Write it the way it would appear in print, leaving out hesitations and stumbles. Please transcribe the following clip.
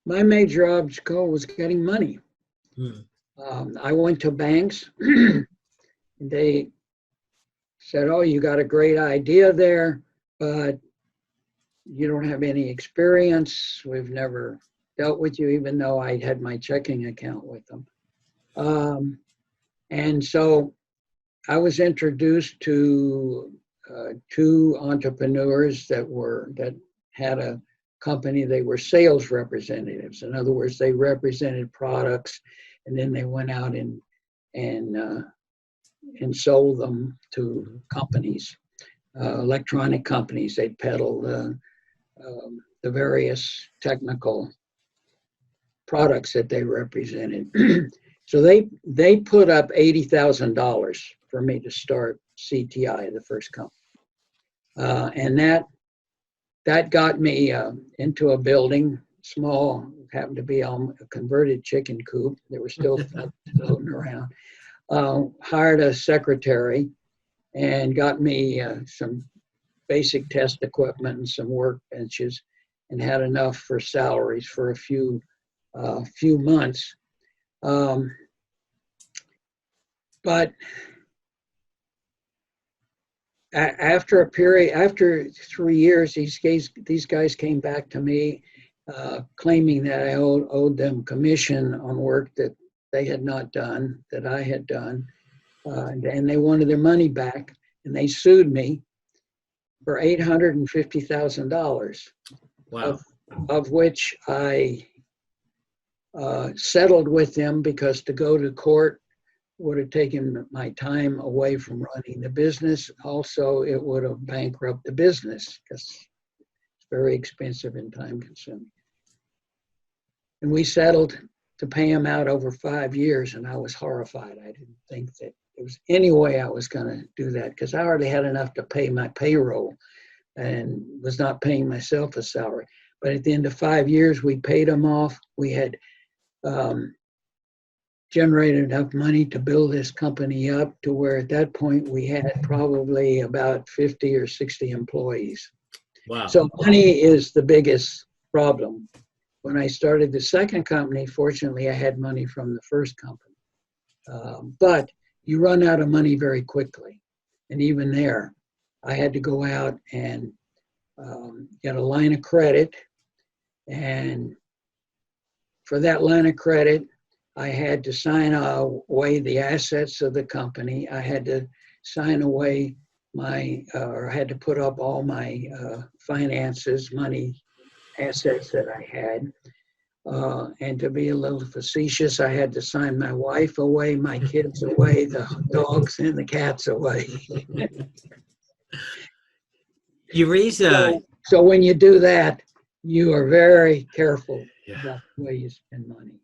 My major obstacle was getting money. Hmm. I went to banks. They said, "Oh, you got a great idea there, but you don't have any experience. We've never dealt with you," even though I had my checking account with them. Um, and so I was introduced to two entrepreneurs that had a company. They were sales representatives. In other words, they represented products, and then they went out and and sold them to companies, electronic companies. They'd peddle the various technical products that they represented. So they put up $80,000 for me to start CTI, the first company, and that got me into a building, small, happened to be on a converted chicken coop. There were still floating around. Hired a secretary and got me some basic test equipment and some workbenches, and had enough for salaries for a few months. But after a period, after 3 years, these guys came back to me, claiming that I owed them commission on work that they had not done, that I had done, and they wanted their money back, and they sued me for $850,000, Wow. of which I settled with them, because to go to court would have taken my time away from running the business. Also, it would have bankrupted the business, because it's very expensive and time consuming. And we settled to pay him out over 5 years, and I was horrified. I didn't think that there was any way I was going to do that, because I already had enough to pay my payroll and was not paying myself a salary. But at the end of 5 years, we paid him off. We had generated enough money to build this company up to where at that point we had probably about 50 or 60 employees. Wow. So money is the biggest problem. When I started the second company, fortunately, I had money from the first company. But you run out of money very quickly. And even there, I had to go out and get a line of credit. And for that line of credit, I had to sign away the assets of the company. I had to sign away or I had to put up all my finances, money, assets that I had. And to be a little facetious, I had to sign my wife away, my kids away, the dogs and the cats away. You raise So when you do that, you are very careful about the way you spend money.